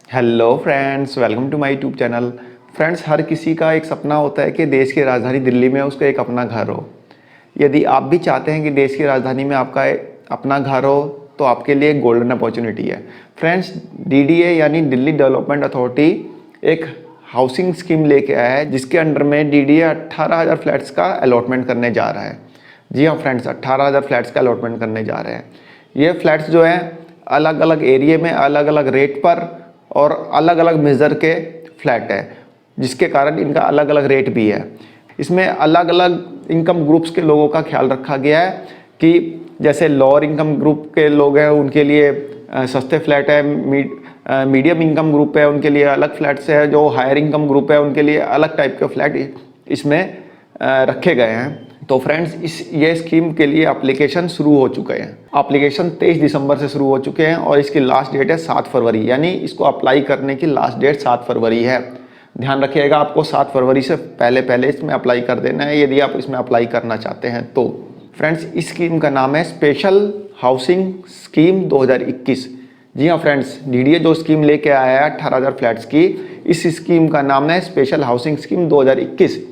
Hello friends, welcome to my YouTube channel. Friends, हर किसी का एक सपना होता है कि देश की राजधानी दिल्ली में उसका एक अपना घर हो। यदि आप भी चाहते हैं कि देश की राजधानी में आपका अपना घर हो तो आपके लिए एक गोल्डन अपॉर्चुनिटी है। फ्रेंड्स, डीडीए यानी दिल्ली डेवलपमेंट अथॉरिटी एक हाउसिंग स्कीम लेके आया है जिसके अंडर में डीडीए 18,000 फ्लैट्स का अलॉटमेंट करने जा रहा है। जी हाँ फ्रेंड्स, 18,000 फ्लैट्स का अलॉटमेंट करने जा रहे हैं। ये फ्लैट्स जो हैं अलग अलग एरिए में अलग अलग रेट पर और अलग अलग मेजर के फ्लैट है, जिसके कारण इनका अलग अलग रेट भी है। इसमें अलग अलग इनकम ग्रुप्स के लोगों का ख्याल रखा गया है कि जैसे लोअर इनकम ग्रुप के लोग हैं उनके लिए सस्ते फ्लैट है, मीडियम इनकम ग्रुप है उनके लिए अलग फ्लैट्स है, जो हायर इनकम ग्रुप है उनके लिए अलग टाइप के फ्लैट इसमें रखे गए हैं। तो फ्रेंड्स, ये स्कीम के लिए एप्लीकेशन शुरू हो चुके हैं। एप्लीकेशन 23 दिसंबर से शुरू हो चुके हैं और इसकी लास्ट डेट है 7 फरवरी, यानी इसको अप्लाई करने की लास्ट डेट 7 फरवरी है। ध्यान रखिएगा, आपको 7 फरवरी से पहले इसमें अप्लाई कर देना है यदि आप इसमें अप्लाई करना चाहते हैं तो। फ्रेंड्स, इस स्कीम का नाम है स्पेशल हाउसिंग स्कीम 2021। जी हाँ फ्रेंड्स, डीडीए जो स्कीम लेके आया है 18,000 फ्लैट्स की, इस स्कीम का नाम है स्पेशल हाउसिंग स्कीम 2021।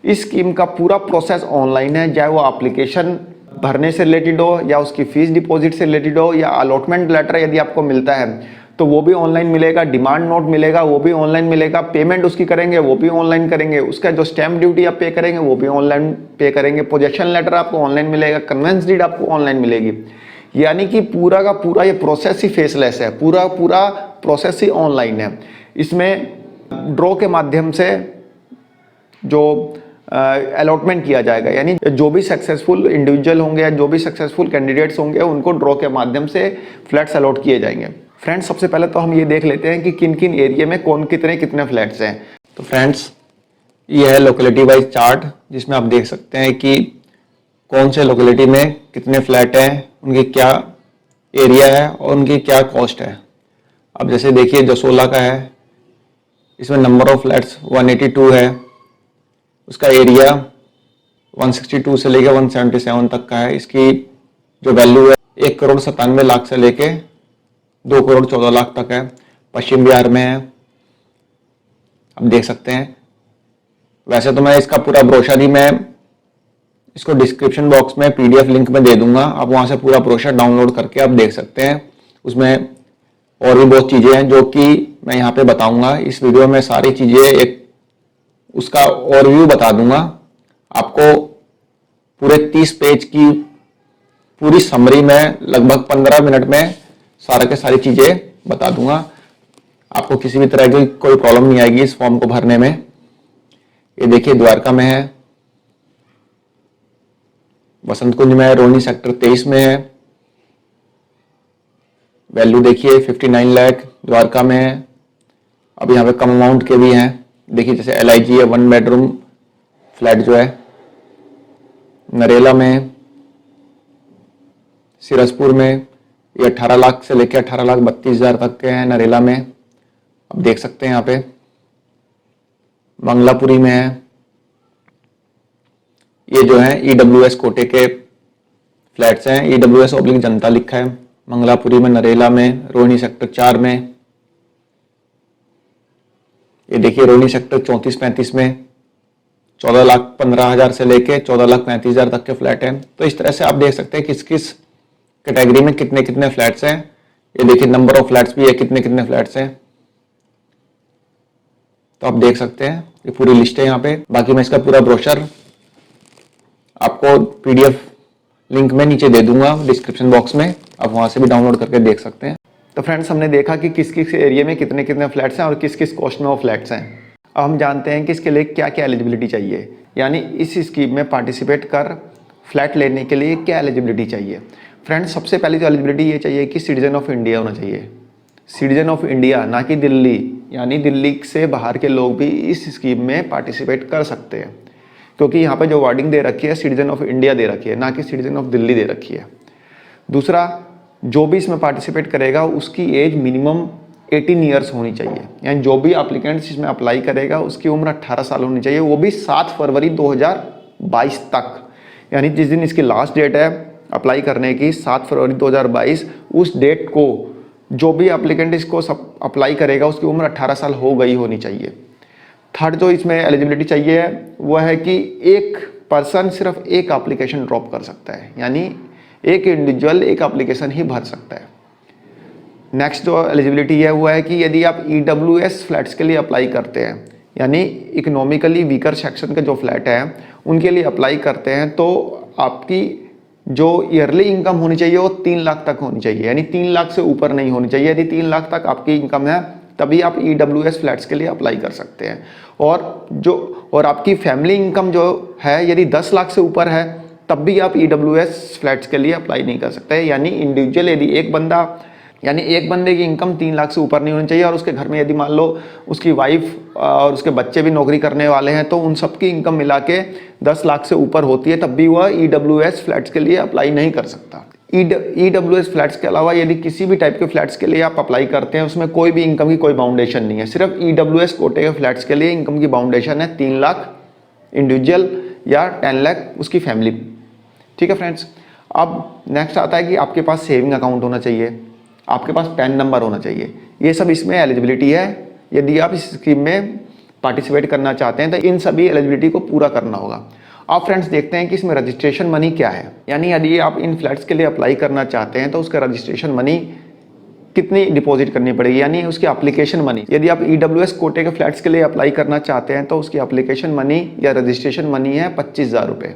इस स्कीम का पूरा प्रोसेस ऑनलाइन है, चाहे वो एप्लीकेशन भरने से रिलेटेड हो या उसकी फीस डिपॉजिट से रिलेटेड हो या अलॉटमेंट लेटर यदि आपको मिलता है तो वो भी ऑनलाइन मिलेगा, डिमांड नोट मिलेगा वो भी ऑनलाइन मिलेगा, पेमेंट उसकी करेंगे वो भी ऑनलाइन करेंगे, उसका जो स्टैम्प ड्यूटी आप पे करेंगे वो भी ऑनलाइन पे करेंगे, पोजेशन लेटर आपको ऑनलाइन मिलेगा, कन्वेंस डीड आपको ऑनलाइन मिलेगी। यानी कि पूरा का पूरा ये प्रोसेस ही फेसलेस है, पूरा प्रोसेस ही ऑनलाइन है। इसमें ड्रॉ के माध्यम से जो अलॉटमेंट किया जाएगा, यानी जो भी सक्सेसफुल इंडिविजुअल होंगे या जो भी सक्सेसफुल कैंडिडेट्स होंगे उनको ड्रॉ के माध्यम से फ्लैट्स अलॉट किए जाएंगे। फ्रेंड्स, सबसे पहले तो हम ये देख लेते हैं कि किन किन एरिया में कौन कितने फ्लैट्स हैं। तो फ्रेंड्स, ये है लोकेलिटी वाइज चार्ट, जिसमें आप देख सकते हैं कि कौन से लोकेलिटी में कितने फ्लैट हैं, उनकी क्या एरिया है और उनकी क्या कॉस्ट है। अब जैसे देखिए जसोला का है, इसमें नंबर ऑफ फ्लैट्स 182 है, उसका एरिया 162 से लेकर 177 तक का है। इसकी जो वैल्यू है 1,97,00,000 से लेके 2,14,00,000 तक है। पश्चिम बिहार में है, आप देख सकते हैं। वैसे तो मैं इसका पूरा ब्रोशर ही मैं इसको डिस्क्रिप्शन बॉक्स में पीडीएफ लिंक में दे दूंगा, आप वहां से पूरा ब्रोशर डाउनलोड करके आप देख सकते हैं। उसमें और भी बहुत चीजें हैं जो कि मैं यहाँ पे बताऊंगा। इस वीडियो में सारी चीजें एक उसका ओवरव्यू बता दूंगा आपको। पूरे 30 पेज की पूरी समरी में लगभग 15 मिनट में सारा के सारी चीजें बता दूंगा। आपको किसी भी तरह की कोई प्रॉब्लम नहीं आएगी इस फॉर्म को भरने में। ये देखिए द्वारका में है, बसंत कुंज में है, रोहिणी सेक्टर 23 में है। वैल्यू देखिए 59 लाख द्वारका में है। अब यहाँ पे कम अमाउंट के भी हैं, देखिए जैसे LIG है 1 बेडरूम फ्लैट जो है नरेला में, सिरसपुर में, ये 18 लाख से लेकर 18,32,000 तक के हैं नरेला में, आप देख सकते हैं यहाँ पे। मंगलापुरी में है, ये जो है EWS कोटे के फ्लैट्स हैं, EWS/जनता लिखा है। मंगलापुरी में, नरेला में, रोहिणी सेक्टर 4 में, ये देखिए रोहिणी सेक्टर 34-35 में 14,15,000 से लेके 14,35,000 तक के फ्लैट हैं। तो इस तरह से आप देख सकते हैं किस किस कैटेगरी में कितने फ्लैट्स हैं। ये देखिए नंबर ऑफ फ्लैट्स भी है, कितने फ्लैट्स हैं, तो आप देख सकते हैं। ये पूरी लिस्ट है यहाँ पे। बाकी मैं इसका पूरा ब्रोशर आपको पीडीएफ लिंक में नीचे दे दूंगा डिस्क्रिप्शन बॉक्स में, आप वहां से भी डाउनलोड करके देख सकते हैं। तो फ्रेंड्स, हमने देखा कि किस किस एरिया में कितने फ्लैट्स हैं और किस किस कॉस्ट में वो फ्लैट्स हैं। अब हम जानते हैं कि इसके लिए क्या क्या एलिजिबिलिटी चाहिए, यानी इस स्कीम में पार्टिसिपेट कर फ्लैट लेने के लिए क्या एलिजिबिलिटी चाहिए। फ्रेंड्स, सबसे पहले तो एलिजिबिलिटी ये चाहिए कि सिटीजन ऑफ इंडिया होना चाहिए। सिटीजन ऑफ इंडिया, ना कि दिल्ली, यानी दिल्ली से बाहर के लोग भी इस स्कीम में पार्टिसिपेट कर सकते हैं, क्योंकि यहाँ पे जो वर्डिंग दे रखी है सिटीजन ऑफ इंडिया दे रखी है, ना कि सिटीजन ऑफ दिल्ली दे रखी है। दूसरा, जो भी इसमें पार्टिसिपेट करेगा उसकी एज मिनिमम 18 ईयर्स होनी चाहिए, यानी जो भी एप्लीकेंट्स इसमें अप्लाई करेगा उसकी उम्र 18 साल होनी चाहिए, वो भी 7 फरवरी 2022 तक। यानी जिस दिन इसकी लास्ट डेट है अप्लाई करने की 7 फरवरी 2022, उस डेट को जो भी एप्लीकेंट इसको सब अप्लाई करेगा उसकी उम्र 18 साल हो गई होनी चाहिए। थर्ड जो इसमें एलिजिबिलिटी चाहिए है वो है कि एक पर्सन सिर्फ एक एप्लीकेशन ड्रॉप कर सकता है, यानी एक इंडिविजुअल एक एप्लीकेशन ही भर सकता है। नेक्स्ट जो एलिजिबिलिटी है वो है कि यदि आप EWS फ्लैट्स के लिए अप्लाई करते हैं, यानी इकोनॉमिकली वीकर सेक्शन के जो फ्लैट हैं उनके लिए अप्लाई करते हैं, तो आपकी जो ईयरली इनकम होनी चाहिए वो 3 लाख तक होनी चाहिए, यानी 3 लाख से ऊपर नहीं होनी चाहिए। यदि 3 लाख तक आपकी इनकम है तभी आप EWS फ्लैट्स के लिए अप्लाई कर सकते हैं। और आपकी फैमिली इनकम जो है यदि 10 लाख से ऊपर है तब भी आप EWS फ्लैट्स के लिए अप्लाई नहीं कर सकते। यानी इंडिविजुअल यदि एक बंदे की इनकम 3 लाख से ऊपर नहीं होनी चाहिए और उसके घर में यदि मान लो उसकी वाइफ और उसके बच्चे भी नौकरी करने वाले हैं तो उन सबकी इनकम मिला के 10 लाख से ऊपर होती है, तब भी वह EWS फ्लैट्स के लिए अप्लाई नहीं कर सकता। EWS फ्लैट्स के अलावा यदि किसी भी टाइप के फ्लैट्स के लिए आप अप्लाई करते हैं उसमें कोई भी इनकम की कोई बाउंडेशन नहीं है। सिर्फ EWS कोटे के फ्लैट्स के लिए इनकम की बाउंडेशन है 3 लाख इंडिविजुअल या 10 लाख उसकी फैमिली। ठीक है फ्रेंड्स। अब नेक्स्ट आता है कि आपके पास सेविंग अकाउंट होना चाहिए, आपके पास पैन नंबर होना चाहिए। ये सब इसमें एलिजिबिलिटी है। यदि आप इस स्कीम में पार्टिसिपेट करना चाहते हैं तो इन सभी एलिजिबिलिटी को पूरा करना होगा। अब फ्रेंड्स देखते हैं कि इसमें रजिस्ट्रेशन मनी क्या है, यानी यदि आप इन फ्लैट्स के लिए अप्लाई करना चाहते हैं तो उसका रजिस्ट्रेशन मनी कितनी डिपॉजिट करनी पड़ेगी, यानी उसकी एप्लीकेशन मनी। यदि आप EWS कोटे के फ्लैट्स के लिए अप्लाई करना चाहते हैं तो उसकी एप्लीकेशन मनी या रजिस्ट्रेशन मनी है 25,000 रुपये।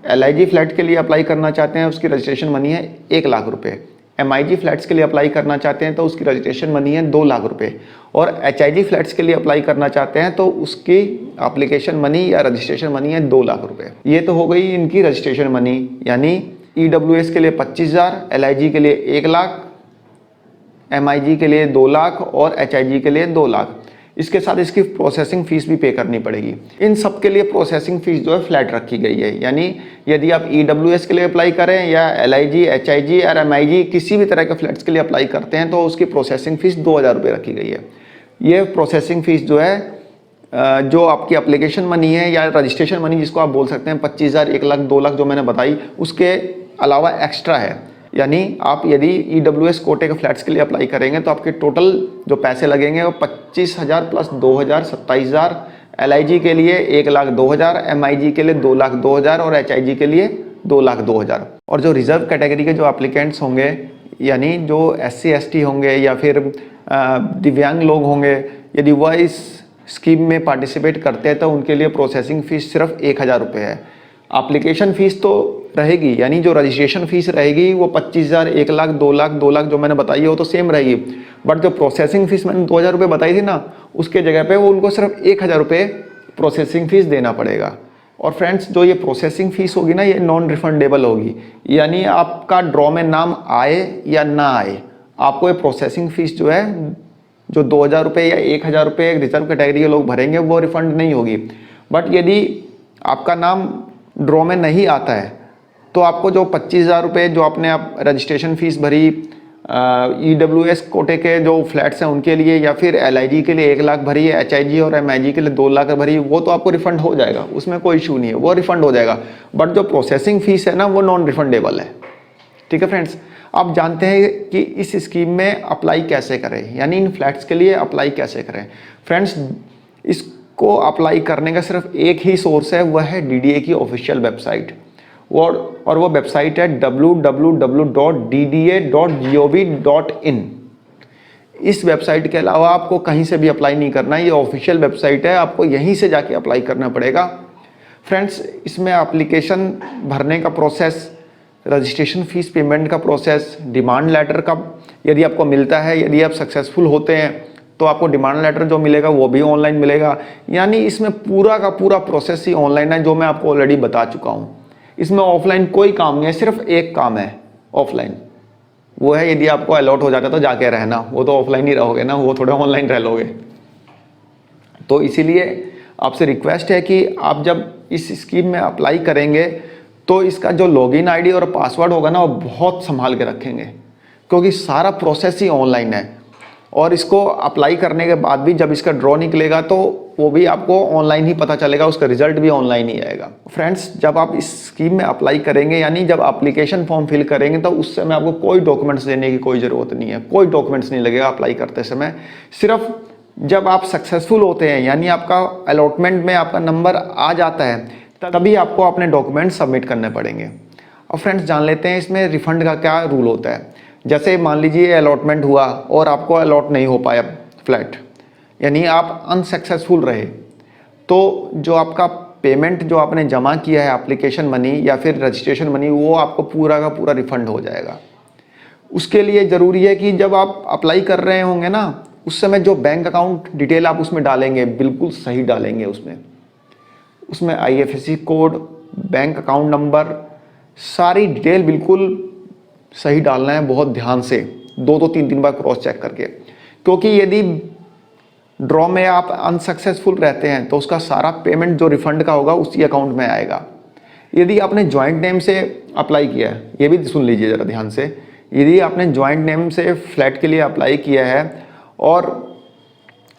LIG फ्लैट के लिए अप्लाई करना चाहते हैं उसकी रजिस्ट्रेशन मनी है 1 लाख रुपये। MIG फ्लैट्स के लिए अप्लाई करना चाहते हैं तो उसकी रजिस्ट्रेशन मनी है 2 लाख रुपये। और HIG फ्लैट्स के लिए अप्लाई करना चाहते हैं तो उसकी एप्लीकेशन मनी या रजिस्ट्रेशन मनी है 2 लाख रुपये। ये तो हो गई इनकी रजिस्ट्रेशन मनी, यानी EWS के लिए 25,000, LIG के लिए 1 लाख, MIG के लिए 2 लाख और HIG के लिए 2 लाख। इसके साथ इसकी प्रोसेसिंग फीस भी पे करनी पड़ेगी। इन सब के लिए प्रोसेसिंग फीस जो है फ्लैट रखी गई है, यानी यदि आप EWS के लिए अप्लाई करें या LIG, HIG और MIG किसी भी तरह के फ्लैट्स के लिए अप्लाई करते हैं तो उसकी प्रोसेसिंग फीस 2,000 रुपये रखी गई है। ये प्रोसेसिंग फीस जो है जो आपकी एप्लीकेशन मनी है या रजिस्ट्रेशन मनी जिसको आप बोल सकते हैं 25,000, 1 लाख, 2 लाख जो मैंने बताई, उसके अलावा एक्स्ट्रा है। यानी आप यदि EWS कोटे के फ्लैट्स के लिए अप्लाई करेंगे तो आपके टोटल जो पैसे लगेंगे वो 25,000 प्लस 2,000 27,000, LIG के लिए 1 लाख 2,000, MIG के लिए 2 लाख 2,000 और HIG के लिए 2 लाख 2,000। और जो रिजर्व कैटेगरी के जो एप्लीकेंट्स होंगे, यानी जो SC ST होंगे या फिर दिव्यांग लोग होंगे, यदि वह इस स्कीम में पार्टिसिपेट करते हैं तो उनके लिए प्रोसेसिंग फ़ीस सिर्फ 1,000 रुपये है। एप्लीकेशन फ़ीस तो रहेगी, यानी जो रजिस्ट्रेशन फ़ीस रहेगी वो 25,000, 1 लाख, 2 लाख, 2 लाख जो मैंने बताई है वो तो सेम रहेगी, बट जो प्रोसेसिंग फ़ीस मैंने 2,000 रुपये बताई थी ना, उसके जगह पे वो उनको सिर्फ 1,000 रुपये प्रोसेसिंग फ़ीस देना पड़ेगा। और फ्रेंड्स जो ये प्रोसेसिंग फ़ीस होगी ना, ये नॉन रिफंडेबल होगी, यानी आपका ड्रॉ में नाम आए या ना आए, आपको ये प्रोसेसिंग फ़ीस जो है जो 2,000 रुपये या 1,000 रुपये रिजर्व कैटेगरी के लोग भरेंगे वो रिफ़ंड नहीं होगी। बट यदि आपका नाम ड्रॉ में नहीं आता है तो आपको जो 25,000 रुपये जो आपने आप रजिस्ट्रेशन फ़ीस भरी EWS कोटे के जो फ्लैट्स हैं उनके लिए, या फिर LIG के लिए 1 लाख भरी है, HIG और MIG के लिए 2 लाख भरी, वो तो आपको रिफ़ंड हो जाएगा, उसमें कोई इशू नहीं है, वो रिफ़ंड हो जाएगा। बट जो प्रोसेसिंग फ़ीस है ना वो नॉन रिफंडेबल है। ठीक है फ्रेंड्स। अब जानते हैं कि इस स्कीम में अप्लाई कैसे करें, यानी इन फ्लैट्स के लिए अप्लाई कैसे करें। फ्रेंड्स इसको अप्लाई करने का सिर्फ एक ही सोर्स है, वह है DDA की ऑफिशियल वेबसाइट, और वो वेबसाइट है www.dda.gov.in। इस वेबसाइट के अलावा आपको कहीं से भी अप्लाई नहीं करना है, ये ऑफिशियल वेबसाइट है, आपको यहीं से जाके अप्लाई करना पड़ेगा। फ्रेंड्स इसमें एप्लीकेशन भरने का प्रोसेस, रजिस्ट्रेशन फ़ीस पेमेंट का प्रोसेस, डिमांड लेटर का यदि आपको मिलता है, यदि आप सक्सेसफुल होते हैं तो आपको डिमांड लेटर जो मिलेगा वो भी ऑनलाइन मिलेगा, यानी इसमें पूरा का पूरा प्रोसेस ही ऑनलाइन है, जो मैं आपको ऑलरेडी बता चुका हूँ। इसमें ऑफलाइन कोई काम नहीं है, सिर्फ एक काम है ऑफलाइन, वो है यदि आपको अलॉट हो जाता है तो जाके रहना, वो तो ऑफलाइन ही रहोगे ना, वो थोड़ा ऑनलाइन रह लोगे। तो इसीलिए आपसे रिक्वेस्ट है कि आप जब इस स्कीम में अप्लाई करेंगे तो इसका जो लॉगिन आईडी और पासवर्ड होगा ना वो बहुत संभाल के रखेंगे, क्योंकि सारा प्रोसेस ही ऑनलाइन है। और इसको अप्लाई करने के बाद भी जब इसका ड्रॉ निकलेगा तो वो भी आपको ऑनलाइन ही पता चलेगा, उसका रिजल्ट भी ऑनलाइन ही आएगा। फ्रेंड्स, जब आप इस स्कीम में अप्लाई करेंगे, यानी जब एप्लीकेशन फॉर्म फिल करेंगे, तो उस समय आपको कोई डॉक्यूमेंट्स देने की कोई ज़रूरत नहीं है, कोई डॉक्यूमेंट्स नहीं लगेगा अप्लाई करते समय। सिर्फ जब आप सक्सेसफुल होते हैं, यानी आपका अलॉटमेंट में आपका नंबर आ जाता है, तभी आपको अपने डॉक्यूमेंट सबमिट करने पड़ेंगे। और फ्रेंड्स, जान लेते हैं इसमें रिफ़ंड का क्या रूल होता है। जैसे मान लीजिए अलॉटमेंट हुआ और आपको अलॉट नहीं हो पाया फ्लैट, यानी आप अनसक्सेसफुल रहे, तो जो आपका पेमेंट जो आपने जमा किया है, एप्लीकेशन मनी या फिर रजिस्ट्रेशन मनी, वो आपको पूरा का पूरा रिफ़ंड हो जाएगा। उसके लिए ज़रूरी है कि जब आप अप्लाई कर रहे होंगे ना, उस समय जो बैंक अकाउंट डिटेल आप उसमें डालेंगे, बिल्कुल सही डालेंगे। उसमें IFSC code, bank account number, सारी डिटेल बिल्कुल सही डालना है, बहुत ध्यान से, 2-3 बार क्रॉस चेक करके। क्योंकि यदि ड्रॉ में आप अनसक्सेसफुल रहते हैं तो उसका सारा पेमेंट जो रिफंड का होगा उसी अकाउंट में आएगा। यदि आपने जॉइंट नेम से अप्लाई किया है, ये भी सुन लीजिए ज़रा ध्यान से, यदि आपने जॉइंट नेम से फ्लैट के लिए अप्लाई किया है और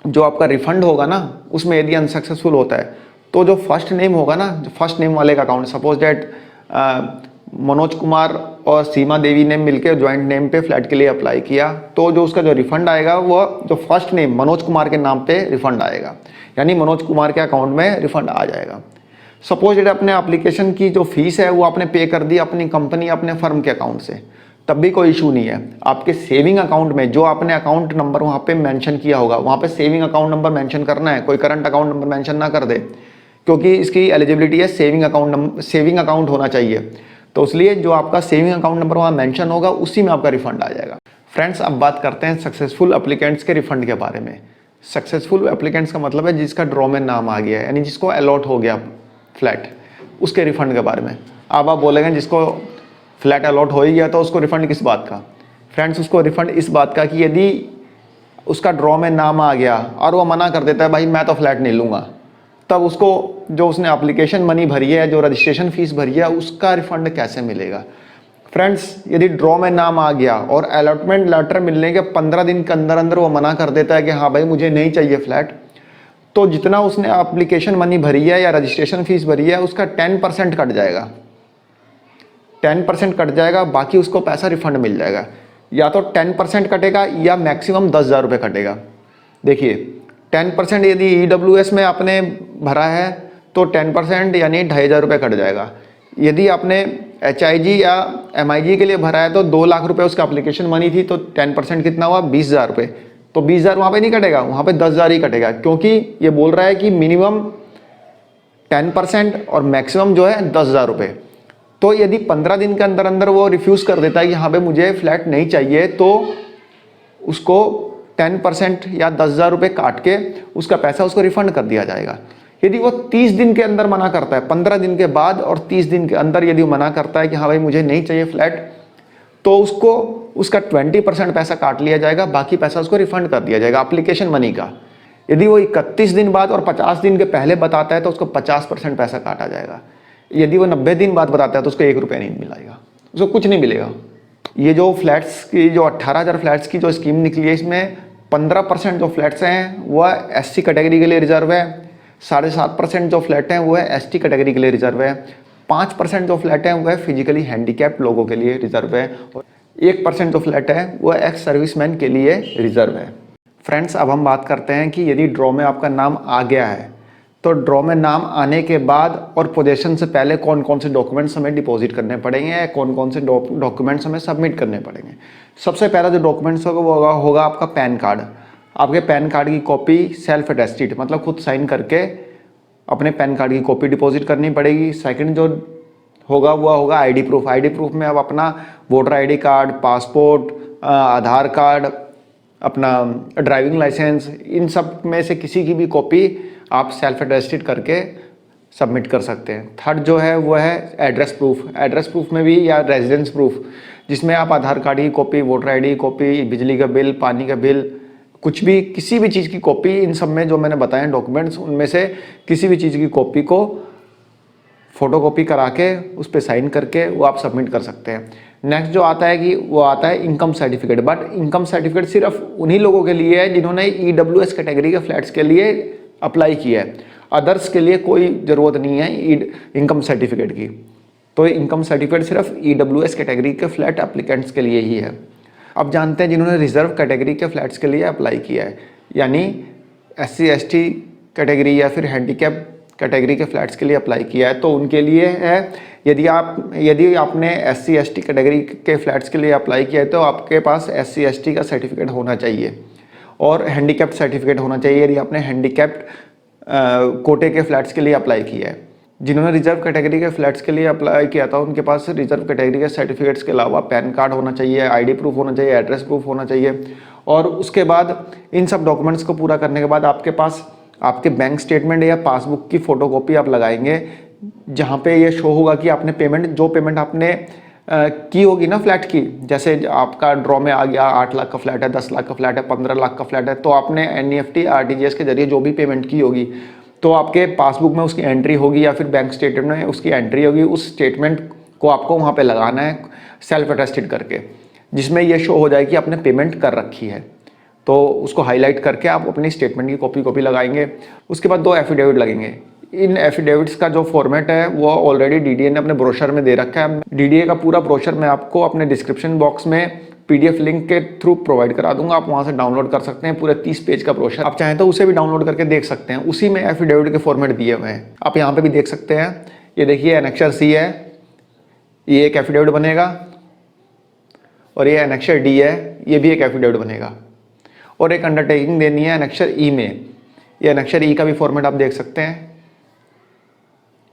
जो आपका रिफंड होगा ना, उसमें यदि अनसक्सेसफुल होता है, तो जो फर्स्ट नेम होगा ना, जो फर्स्ट नेम वाले का account, suppose that Manoj Kumar और सीमा देवी ने मिलकर जॉइंट नेम पे फ्लैट के लिए अप्लाई किया, तो जो उसका जो रिफंड आएगा वो जो फर्स्ट नेम मनोज कुमार के नाम पे रिफंड आएगा, यानी मनोज कुमार के अकाउंट में रिफंड आ जाएगा। सपोज डैट अपने एप्लीकेशन की जो फीस है वो आपने पे कर दी अपनी कंपनी, अपने फर्म के अकाउंट से, तब भी कोई इशू नहीं है। आपके सेविंग अकाउंट में जो आपने अकाउंट नंबर वहाँ पे मेंशन किया होगा, वहाँ पे सेविंग अकाउंट नंबर मेंशन करना है, कोई करंट अकाउंट नंबर मेंशन ना कर दे, क्योंकि इसकी एलिजिबिलिटी है सेविंग अकाउंट होना चाहिए। तो इसलिए जो आपका सेविंग अकाउंट नंबर वहाँ मेंशन होगा, उसी में आपका रिफंड आ जाएगा। फ्रेंड्स, अब बात करते हैं सक्सेसफुल एप्लीकेंट्स के रिफंड के बारे में। सक्सेसफुल एप्लीकेंट्स का मतलब है जिसका ड्रॉ में नाम आ गया है, यानी जिसको अलॉट हो गया फ्लैट, उसके रिफंड के बारे में। अब आप बोलेंगे जिसको फ्लैट अलॉट हो ही गया तो उसको रिफंड किस बात का? फ्रेंड्स, उसको रिफंड इस बात का कि यदि उसका ड्रॉ में नाम आ गया और वो मना कर देता है, भाई मैं तो फ्लैट नहीं लूँगा, तब उसको जो उसने एप्लीकेशन मनी भरी है, जो रजिस्ट्रेशन फीस भरी है, उसका रिफंड कैसे मिलेगा? फ्रेंड्स, यदि ड्रॉ में नाम आ गया और अलॉटमेंट लेटर मिलने के 15 दिन के अंदर अंदर वो मना कर देता है कि हाँ भाई मुझे नहीं चाहिए फ्लैट, तो जितना उसने एप्लीकेशन मनी भरी है या रजिस्ट्रेशन फीस भरी है, उसका 10% कट जाएगा। 10% कट जाएगा, बाकी उसको पैसा रिफंड मिल जाएगा। या तो 10% कटेगा या मैक्सिमम 10,000 रुपये कटेगा। देखिए, 10% यदि EWS में आपने भरा है तो 10% यानी 2,500 रुपये कट जाएगा। यदि आपने HIG या MIG के लिए भरा है तो 2 लाख रुपए उसका एप्लीकेशन मनी थी, तो 10% कितना हुआ? 20,000 रुपये। तो 20,000 वहाँ पे नहीं कटेगा, वहाँ पे 10,000 ही कटेगा, क्योंकि ये बोल रहा है कि मिनिमम 10% और मैक्सिमम जो है 10,000 रुपये। तो यदि 15 दिन के अंदर अंदर वो रिफ्यूज़ कर देता है कि हाँ भाई मुझे फ्लैट नहीं चाहिए, तो उसको 10% या 10,000 रुपये काट के उसका पैसा उसको रिफंड कर दिया जाएगा। यदि वो 30 दिन के अंदर मना करता है, 15 दिन के बाद और 30 दिन के अंदर यदि वो मना करता है कि हाँ भाई मुझे नहीं चाहिए फ्लैट, तो उसको उसका 20% पैसा काट लिया जाएगा, बाकी पैसा उसको रिफंड कर दिया जाएगा एप्लीकेशन मनी का। यदि वो 31 दिन बाद और 50 दिन के पहले बताता है तो उसको 50% पैसा काटा जाएगा। यदि वो 90 दिन बाद बताता है तो उसको 1 रुपया नहीं मिलेगा, उसको कुछ नहीं मिलेगा। ये जो फ्लैट्स की जो 18,000 फ्लैट्स की जो स्कीम निकली है, इसमें 15% जो फ्लैट्स हैं वह SC कैटेगरी के लिए रिजर्व है, 7.5% जो फ्लैट हैं वो है ST कैटेगरी के लिए रिजर्व है, 5% जो फ्लैट हैं वो है फिजिकली हैंडीकैप्ड लोगों के लिए रिजर्व है, और 1% जो फ्लैट है वो एक्स सर्विसमैन के लिए रिजर्व है। फ्रेंड्स, अब हम बात करते हैं कि यदि ड्रॉ में आपका नाम आ गया है, तो ड्रॉ में नाम आने के बाद और पोजीशन से पहले कौन कौन से डॉक्यूमेंट्स हमें डिपॉजिट करने पड़ेंगे या कौन कौन से डॉक्यूमेंट्स हमें सबमिट करने पड़ेंगे। सबसे पहला जो डॉक्यूमेंट्स होगा वो होगा आपका पैन कार्ड। आपके पैन कार्ड की कॉपी सेल्फ अटेस्टेड, मतलब खुद साइन करके अपने पैन कार्ड की कॉपी डिपॉजिट करनी पड़ेगी। सेकंड जो होगा वो होगा ID प्रूफ। ID प्रूफ में आप अपना वोटर ID कार्ड, पासपोर्ट, आधार कार्ड, अपना ड्राइविंग लाइसेंस, इन सब में से किसी की भी कॉपी आप सेल्फ अटेस्टेड करके सबमिट कर सकते हैं। थर्ड जो है वो है एड्रेस प्रूफ। एड्रेस प्रूफ में भी या रेजिडेंस प्रूफ, जिसमें आप आधार कार्ड की कॉपी, वोटर ID की कॉपी, बिजली का बिल, पानी का बिल, कुछ भी किसी भी चीज़ की कॉपी, इन सब में जो मैंने बताए डॉक्यूमेंट्स, उनमें से किसी भी चीज़ की कॉपी को फोटोकॉपी करा के उस पर साइन करके वो आप सबमिट कर सकते हैं। नेक्स्ट जो आता है कि वो आता है income certificate. But income certificate सिर्फ उन्हीं लोगों के लिए है जिन्होंने EWS कैटेगरी के फ्लैट्स के लिए अप्लाई किया है। अदर्स के लिए कोई ज़रूरत नहीं है इनकम सर्टिफिकेट की। तो इनकम सर्टिफिकेट सिर्फ EWS कैटेगरी के फ्लैट एप्लीकेंट्स के लिए ही है। अब जानते हैं जिन्होंने रिजर्व कैटेगरी के फ्लैट्स के लिए अप्लाई किया है, यानी SC ST कैटेगरी या फिर हैंडीकैप कैटेगरी के फ्लैट्स के लिए अप्लाई किया है, तो उनके लिए है। यदि आपने SC ST कैटेगरी के फ्लैट्स के लिए अप्लाई किया है तो आपके पास SC ST का सर्टिफिकेट होना चाहिए और हैंडीकैप्ड सर्टिफिकेट होना चाहिए यदि आपने हैंडीकैप्ड कोटे के फ्लैट्स के लिए अप्लाई किया है। जिन्होंने रिजर्व कैटेगरी के फ्लैट्स के लिए अप्लाई किया था उनके पास रिजर्व कैटेगरी के सर्टिफिकेट्स के अलावा पैन कार्ड होना चाहिए, ID प्रूफ होना चाहिए, एड्रेस प्रूफ होना चाहिए। और उसके बाद इन सब डॉक्यूमेंट्स को पूरा करने के बाद आपके पास आपके बैंक स्टेटमेंट या पासबुक की फ़ोटोकॉपी आप लगाएंगे, जहाँ पे ये शो होगा कि आपने जो पेमेंट आपने की होगी ना फ्लैट की, जैसे आपका ड्रॉ में आ गया 8 लाख का फ्लैट है, 10 लाख का फ्लैट है, 15 लाख का फ्लैट है, तो आपने NEFT RTGS के जरिए जो भी पेमेंट की होगी तो आपके पासबुक में उसकी एंट्री होगी या फिर बैंक स्टेटमेंट में उसकी एंट्री होगी। उस स्टेटमेंट को आपको वहाँ पे लगाना है सेल्फ अटेस्टेड करके, जिसमें यह शो हो जाए कि आपने पेमेंट कर रखी है। तो उसको हाईलाइट करके आप अपनी स्टेटमेंट की कॉपी लगाएंगे। उसके बाद 2 एफिडेविट लगेंगे। इन एफिडेविट्स का जो फॉर्मेट है वो ऑलरेडी DDA ने अपने ब्रोशर में दे रखा है। DDA का पूरा ब्रोशर मैं आपको अपने डिस्क्रिप्शन बॉक्स में PDF लिंक के थ्रू प्रोवाइड करा दूंगा, आप वहां से डाउनलोड कर सकते हैं। पूरे 30 पेज का ब्रोशर, आप चाहें तो उसे भी डाउनलोड करके देख सकते हैं। उसी में एफिडेविट के फॉर्मेट दिए हुए हैं, आप यहाँ पे भी देख सकते हैं। ये देखिए एनेक्सर C है, ये एक एफिडेविट बनेगा, और ये एनेक्सर D है, ये भी एक एफिडेविट बनेगा। और एक अंडरटेकिंग देनी है एनेक्सर E में, ये एनेक्सर E का भी फॉर्मेट आप देख सकते हैं।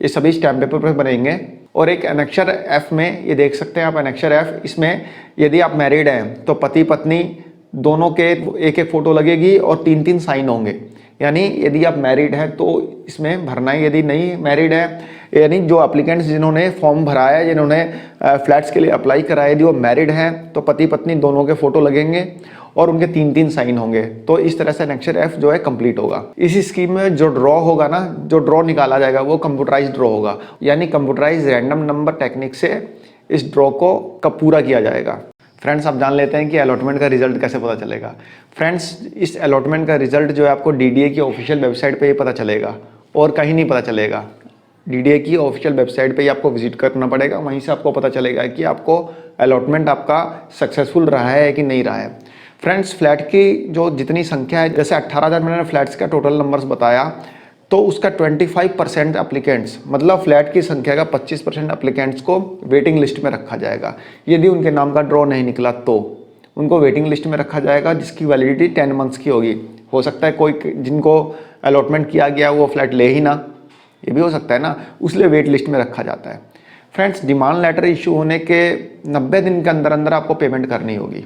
ये सभी स्टैम्प पेपर पर बनेंगे। और एक एनेक्सर F में, ये देख सकते हैं आप एनेक्सर F, इसमें यदि आप मैरिड हैं तो पति पत्नी दोनों के एक एक फ़ोटो लगेगी और 3-3 साइन होंगे। यानी यदि आप मैरिड हैं तो इसमें भरना है, यदि नहीं मैरिड है यानी जो एप्लीकेंट्स जिन्होंने फॉर्म भरा है, जिन्होंने फ्लैट्स के लिए अप्लाई कराया, यदि वो मैरिड हैं तो पति पत्नी दोनों के फ़ोटो लगेंगे और उनके 3-3 साइन होंगे। तो इस तरह से एनेक्सर F जो है कंप्लीट होगा। इस स्कीम में जो ड्रॉ होगा ना, जो ड्रॉ निकाला जाएगा वो कंप्यूटराइज ड्रॉ होगा, यानी कंप्यूटराइज रैंडम नंबर टेक्निक से इस ड्रॉ को कब पूरा किया जाएगा। फ्रेंड्स, आप जान लेते हैं कि अलॉटमेंट का रिजल्ट कैसे पता चलेगा। फ्रेंड्स, इस अलॉटमेंट का रिजल्ट जो है आपको DDA की ऑफिशियल वेबसाइट पे ही पता चलेगा और कहीं नहीं पता चलेगा। DDA की ऑफिशियल वेबसाइट पे ही आपको विजिट करना पड़ेगा, वहीं से आपको पता चलेगा कि आपको अलॉटमेंट आपका सक्सेसफुल रहा है कि नहीं रहा है। फ्रेंड्स, फ्लैट की जो जितनी संख्या है, जैसे 18,000 मैंने फ्लैट्स का टोटल नंबर्स बताया, तो उसका 25% एप्लीकेंट्स, मतलब फ्लैट की संख्या का 25% एप्लीकेंट्स को वेटिंग लिस्ट में रखा जाएगा। यदि उनके नाम का ड्रॉ नहीं निकला तो उनको वेटिंग लिस्ट में रखा जाएगा, जिसकी वैलिडिटी 10 मंथ्स की होगी। हो सकता है कोई जिनको अलॉटमेंट किया गया वो फ्लैट ले ही ना, ये भी हो सकता है ना, उसलिए वेट लिस्ट में रखा जाता है। फ्रेंड्स, डिमांड लेटर इशू होने के 90 दिन के अंदर अंदर आपको पेमेंट करनी होगी,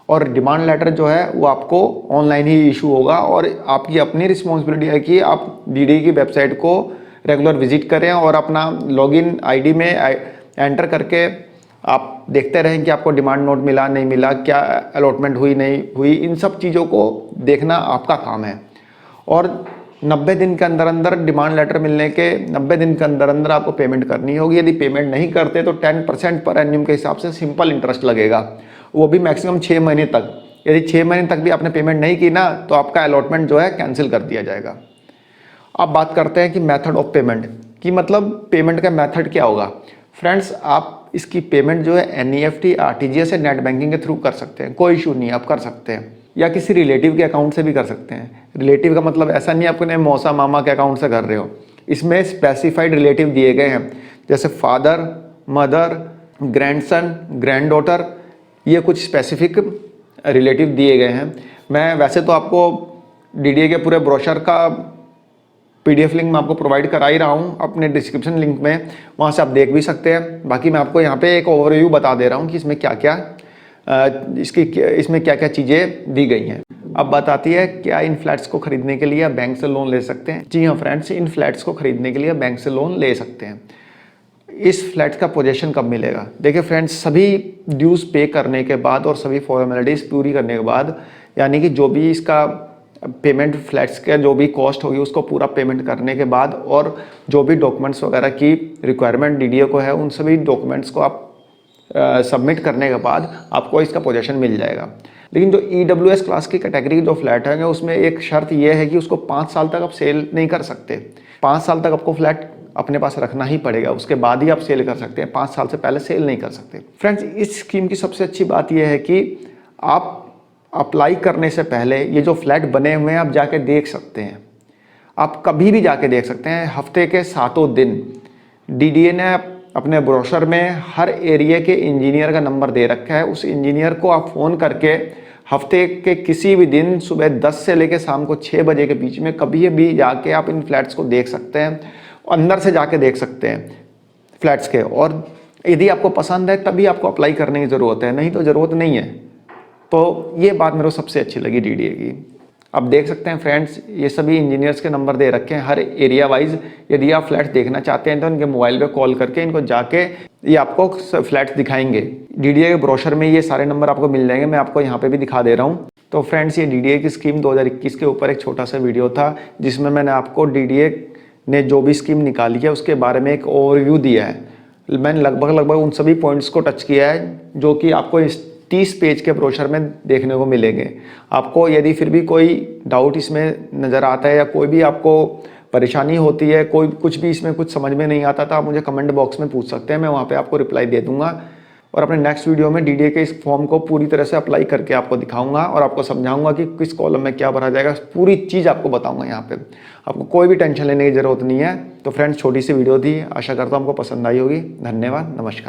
और डिमांड लेटर जो है वो आपको ऑनलाइन ही इशू होगा, और आपकी अपनी रिस्पॉन्सिबिलिटी है कि आप DDA की वेबसाइट को रेगुलर विजिट करें और अपना लॉगिन ID में एंटर करके आप देखते रहें कि आपको डिमांड नोट मिला नहीं मिला, क्या अलॉटमेंट हुई नहीं हुई, इन सब चीज़ों को देखना आपका काम है। और 90 दिन के अंदर अंदर डिमांड लेटर मिलने के 90 दिन के अंदर अंदर आपको पेमेंट करनी होगी। यदि पेमेंट नहीं करते तो 10% पर एन्यूम के हिसाब से सिंपल इंटरेस्ट लगेगा, वो भी मैक्सिमम 6 महीने तक। यदि 6 महीने तक भी आपने पेमेंट नहीं की ना तो आपका अलॉटमेंट जो है कैंसिल कर दिया जाएगा। अब बात करते हैं कि मेथड ऑफ पेमेंट की, मतलब पेमेंट का मेथड क्या होगा। फ्रेंड्स, आप इसकी पेमेंट जो है NEFT RTGS या नेट बैंकिंग के थ्रू कर सकते हैं, कोई इशू नहीं, आप कर सकते हैं, या किसी रिलेटिव के अकाउंट से भी कर सकते हैं। रिलेटिव का मतलब ऐसा नहीं आपने मौसा मामा के अकाउंट से कर रहे हो, इसमें स्पेसिफाइड रिलेटिव दिए गए हैं, जैसे father, mother, grandson, grand daughter, ये कुछ स्पेसिफिक रिलेटिव दिए गए हैं। मैं वैसे तो आपको DDA के पूरे ब्रोशर का PDF लिंक मैं आपको प्रोवाइड करा ही रहा हूँ अपने डिस्क्रिप्शन लिंक में, वहाँ से आप देख भी सकते हैं। बाकी मैं आपको यहाँ पे एक ओवरव्यू बता दे रहा हूँ कि इसमें क्या क्या इसमें क्या क्या चीज़ें दी गई हैं। अब बात आती है, क्या इन फ्लैट्स को खरीदने के लिए बैंक से लोन ले सकते हैं। जी हाँ फ्रेंड्स, इन फ्लैट्स को खरीदने के लिए बैंक से लोन ले सकते हैं। इस फ्लैट का पोजेशन कब मिलेगा। देखिए फ्रेंड्स, सभी ड्यूज पे करने के बाद और सभी फॉर्मेलिटीज़ पूरी करने के बाद, यानी कि जो भी इसका पेमेंट फ्लैट्स का जो भी कॉस्ट होगी उसको पूरा पेमेंट करने के बाद, और जो भी डॉक्यूमेंट्स वगैरह की रिक्वायरमेंट DDA को है, उन सभी डॉक्यूमेंट्स को आप सबमिट करने के बाद आपको इसका पोजेशन मिल जाएगा। लेकिन जो EWS क्लास की कैटेगरी के जो फ्लैट हैं उसमें एक शर्त यह है कि उसको 5 साल तक आप सेल नहीं कर सकते। 5 साल तक आपको फ्लैट अपने पास रखना ही पड़ेगा, उसके बाद ही आप सेल कर सकते हैं। 5 साल से पहले सेल नहीं कर सकते। फ्रेंड्स, इस स्कीम की सबसे अच्छी बात यह है कि आप अप्लाई करने से पहले ये जो फ्लैट बने हुए हैं आप जाके देख सकते हैं। आप कभी भी जाके देख सकते हैं, हफ्ते के 7 दिन। DDA ने अपने ब्रोशर में हर एरिया के इंजीनियर का नंबर दे रखा है। उस इंजीनियर को आप फ़ोन करके हफ्ते के किसी भी दिन सुबह 10 से लेकर शाम को 6 बजे के बीच में कभी भी जाके आप इन फ्लैट्स को देख सकते हैं, अंदर से जाके देख सकते हैं फ्लैट्स के। और यदि आपको पसंद है तभी आपको अप्लाई करने की ज़रूरत है, नहीं तो ज़रूरत नहीं है। तो ये बात मेरे को सबसे अच्छी लगी DDA की। आप देख सकते हैं फ्रेंड्स, ये सभी इंजीनियर्स के नंबर दे रखे हैं हर एरिया वाइज। यदि आप फ्लैट्स देखना चाहते हैं तो इनके मोबाइल पे कॉल करके इनको जाके ये आपको फ्लैट्स दिखाएंगे। DDA के ब्रोशर में ये सारे नंबर आपको मिल जाएंगे, मैं आपको यहाँ पे भी दिखा दे रहा हूँ। तो फ्रेंड्स, ये DDA की स्कीम 2021 के ऊपर एक छोटा सा वीडियो था जिसमें मैंने आपको DDA ने जो भी स्कीम निकाली है उसके बारे में एक ओवरव्यू दिया है। मैंने लगभग उन सभी पॉइंट्स को टच किया है जो कि आपको इस 30 पेज के ब्रोशर में देखने को मिलेंगे। आपको यदि फिर भी कोई डाउट इसमें नज़र आता है या कोई भी आपको परेशानी होती है, कोई कुछ भी इसमें कुछ समझ में नहीं आता, तो आप मुझे कमेंट बॉक्स में पूछ सकते हैं, मैं वहाँ पे आपको रिप्लाई दे दूँगा। और अपने नेक्स्ट वीडियो में DDA के इस फॉर्म को पूरी तरह से अप्लाई करके आपको दिखाऊंगा और आपको समझाऊंगा कि किस कॉलम में क्या भरा जाएगा। पूरी चीज़ आपको बताऊंगा यहाँ पे, आपको कोई भी टेंशन लेने की ज़रूरत नहीं है। तो फ्रेंड्स, छोटी सी वीडियो थी, आशा करता हूँ आपको पसंद आई होगी। धन्यवाद, नमस्कार।